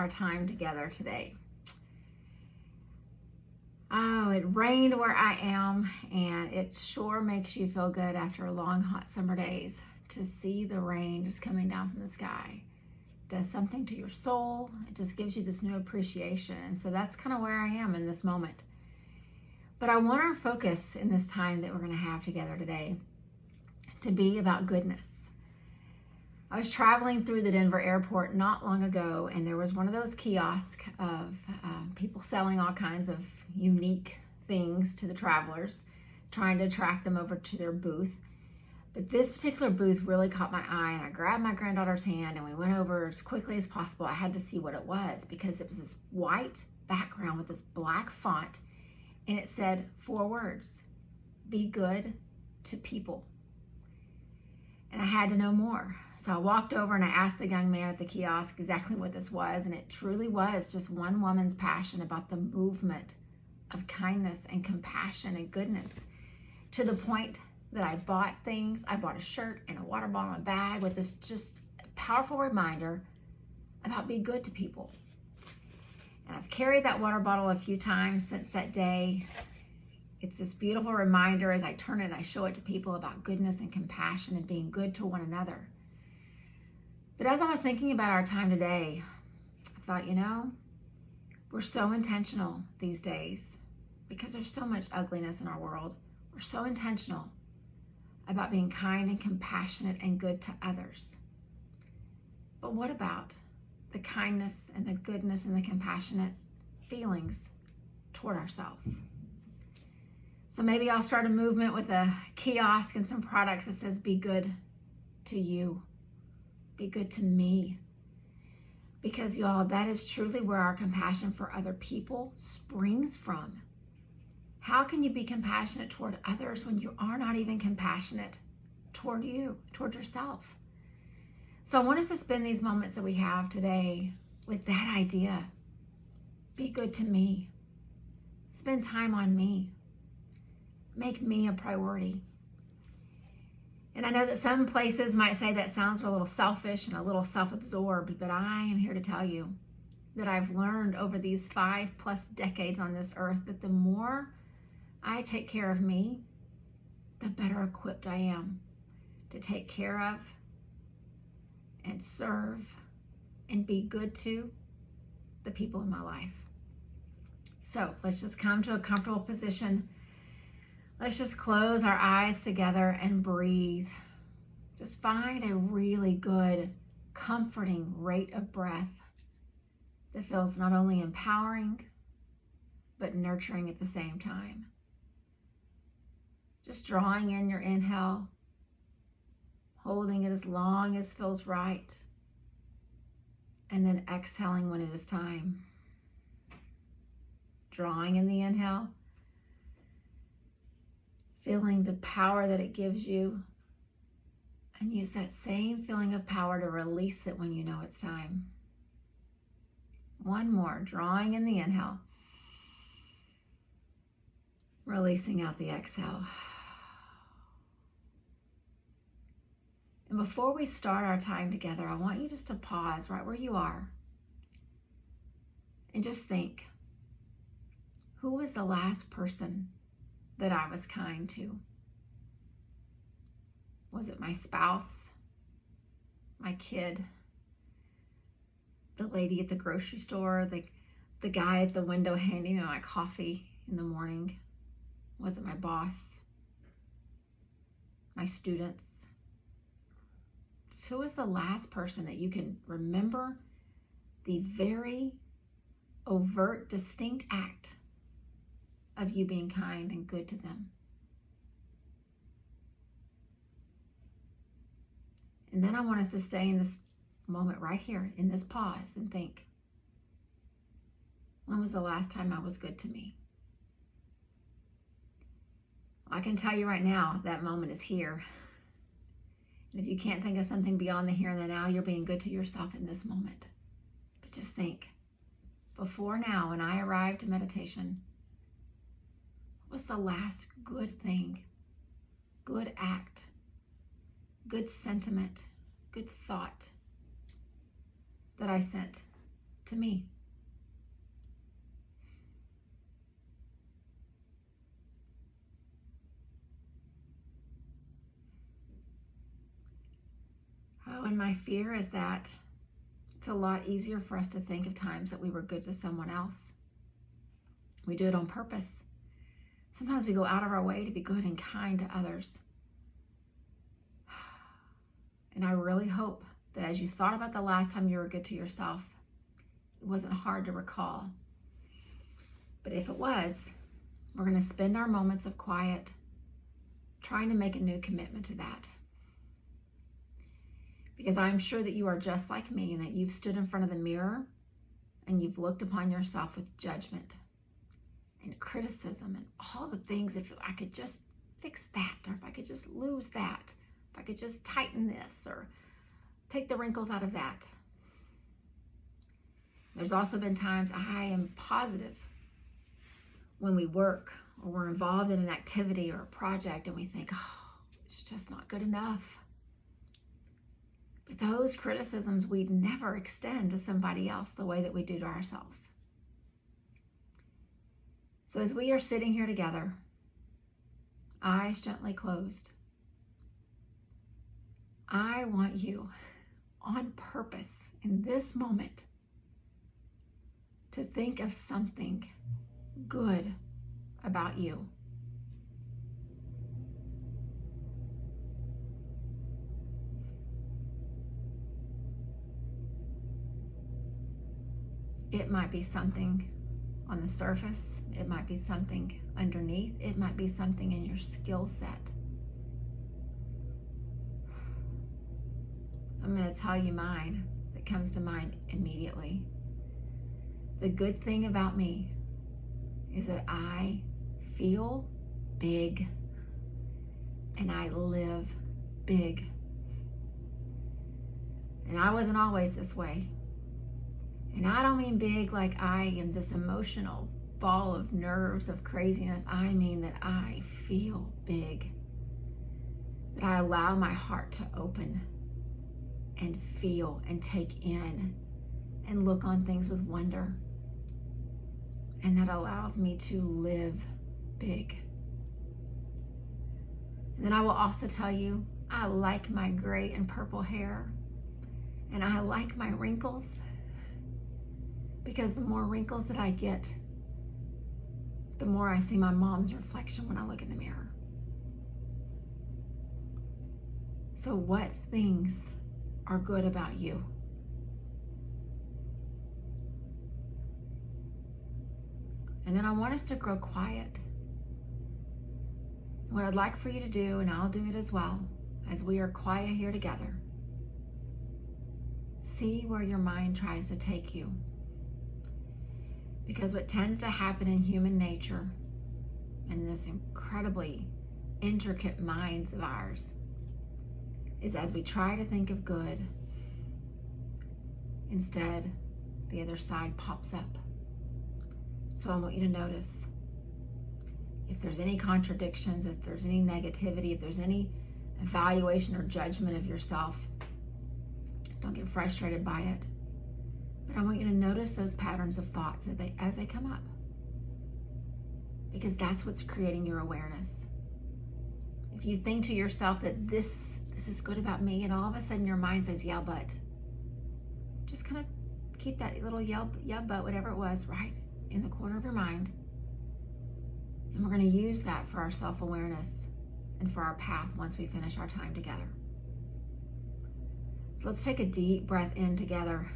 our time together today. Oh, it rained where I am, and it sure makes you feel good after long, hot summer days to see the rain just coming down from the sky. It does something to your soul. It just gives you this new appreciation. And so that's kind of where I am in this moment. But I want our focus in this time that we're going to have together today to be about goodness. I was traveling through the Denver airport not long ago, and there was one of those kiosks of people selling all kinds of unique things to the travelers, trying to attract them over to their booth. But this particular booth really caught my eye, and I grabbed my granddaughter's hand and we went over as quickly as possible. I had to see what it was because it was this white background with this black font, and it said 4 words: be good to people. And I had to know more. So I walked over and I asked the young man at the kiosk exactly what this was, and it truly was just one woman's passion about the movement of kindness and compassion and goodness, to the point that I bought things. I bought a shirt and a water bottle and a bag with this just powerful reminder about being good to people. And I've carried that water bottle a few times since that day. It's this beautiful reminder as I turn it and I show it to people about goodness and compassion and being good to one another. But as I was thinking about our time today, I thought, we're so intentional these days because there's so much ugliness in our world. We're so intentional about being kind and compassionate and good to others. But what about the kindness and the goodness and the compassionate feelings toward ourselves? So maybe I'll start a movement with a kiosk and some products that says, be good to you, be good to me. Because y'all, that is truly where our compassion for other people springs from. How can you be compassionate toward others when you are not even compassionate toward you, toward yourself? So I want us to spend these moments that we have today with that idea. Be good to me. Spend time on me. Make me a priority. And I know that some places might say that sounds a little selfish and a little self-absorbed, but I am here to tell you that I've learned over these 5+ decades on this earth that the more I take care of me, the better equipped I am to take care of and serve and be good to the people in my life. So let's just come to a comfortable position. Let's just close our eyes together and breathe. Just find a really good, comforting rate of breath that feels not only empowering, but nurturing at the same time. Just drawing in your inhale, holding it as long as feels right, and then exhaling when it is time. Drawing in the inhale, feeling the power that it gives you, and use that same feeling of power to release it when you know it's time. One more, drawing in the inhale, releasing out the exhale. And before we start our time together, I want you just to pause right where you are and just think, who was the last person that I was kind to? Was it my spouse, my kid, the lady at the grocery store, the guy at the window handing me my coffee in the morning? Was it my boss, my students? Just who was the last person that you can remember the very overt, distinct act of you being kind and good to them? And then I want us to stay in this moment right here, in this pause, and think, when was the last time I was good to me? I can tell you right now, that moment is here. And if you can't think of something beyond the here and the now, you're being good to yourself in this moment. But just think, before now, when I arrived to meditation, what was the last good thing, good act, good sentiment, good thought that I sent to me. Oh, and my fear is that it's a lot easier for us to think of times that we were good to someone else. We do it on purpose. Sometimes we go out of our way to be good and kind to others. And I really hope that as you thought about the last time you were good to yourself, it wasn't hard to recall. But if it was, we're going to spend our moments of quiet trying to make a new commitment to that. Because I'm sure that you are just like me and that you've stood in front of the mirror and you've looked upon yourself with judgment and criticism and all the things. If I could just fix that, or if I could just lose that, if I could just tighten this or take the wrinkles out of that. There's also been times I am positive when we work or we're involved in an activity or a project and we think, oh, it's just not good enough. But those criticisms we'd never extend to somebody else the way that we do to ourselves. So as we are sitting here together, eyes gently closed, I want you on purpose in this moment to think of something good about you. It might be something on the surface. It might be something underneath. It might be something in your skill set. I'm going to tell you mine that comes to mind immediately. The good thing about me is that I feel big and I live big. And I wasn't always this way. And I don't mean big like I am this emotional ball of nerves of craziness. I mean that I feel big. That I allow my heart to open and feel and take in and look on things with wonder. And that allows me to live big. And then I will also tell you, I like my gray and purple hair. And I like my wrinkles. Because the more wrinkles that I get, the more I see my mom's reflection when I look in the mirror. So what things are good about you? And then I want us to grow quiet. What I'd like for you to do, and I'll do it as well, as we are quiet here together, see where your mind tries to take you. Because what tends to happen in human nature, and this incredibly intricate minds of ours, is as we try to think of good, instead, the other side pops up. So I want you to notice if there's any contradictions, if there's any negativity, if there's any evaluation or judgment of yourself, don't get frustrated by it. But I want you to notice those patterns of thoughts as they come up. Because that's what's creating your awareness. If you think to yourself that this is good about me, and all of a sudden your mind says, yeah, but, just kind of keep that little yeah, but, whatever it was, right in the corner of your mind. And we're going to use that for our self-awareness and for our path once we finish our time together. So let's take a deep breath in together.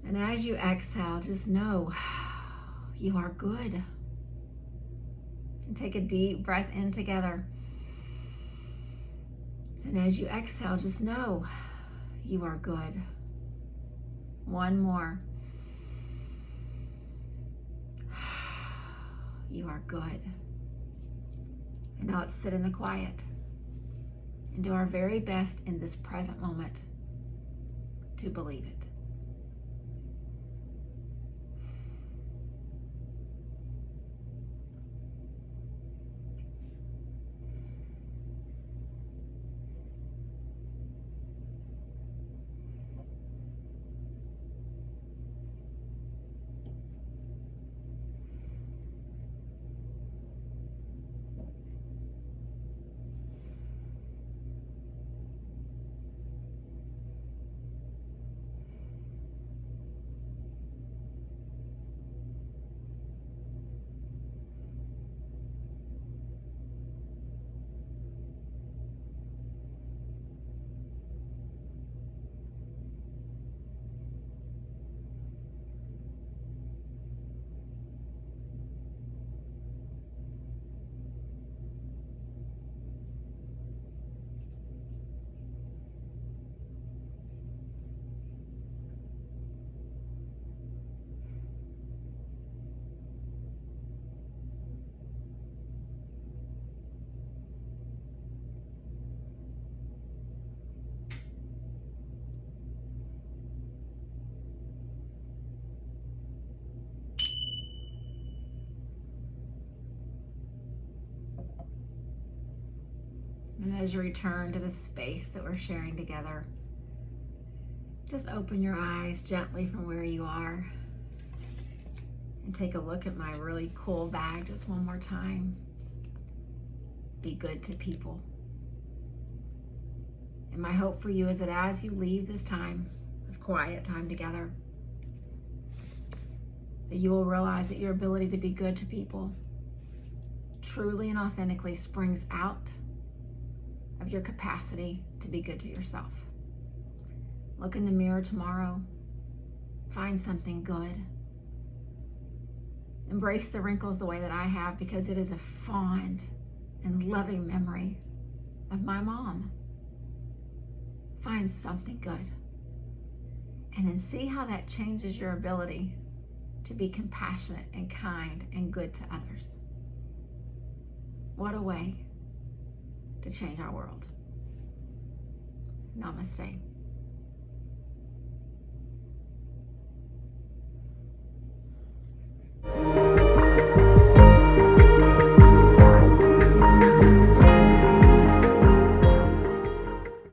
And as you exhale, just know you are good. And take a deep breath in together. And as you exhale, just know you are good. One more. You are good. And now let's sit in the quiet and do our very best in this present moment to believe it. as you return to the space that we're sharing together. Just open your eyes gently from where you are and take a look at my really cool bag just one more time. Be good to people. And my hope for you is that as you leave this time of quiet time together, that you will realize that your ability to be good to people truly and authentically springs out of your capacity to be good to yourself. Look in the mirror tomorrow. Find something good. Embrace the wrinkles the way that I have, because it is a fond and loving memory of my mom. Find something good. And then see how that changes your ability to be compassionate and kind and good to others. What a way to change our world. Namaste.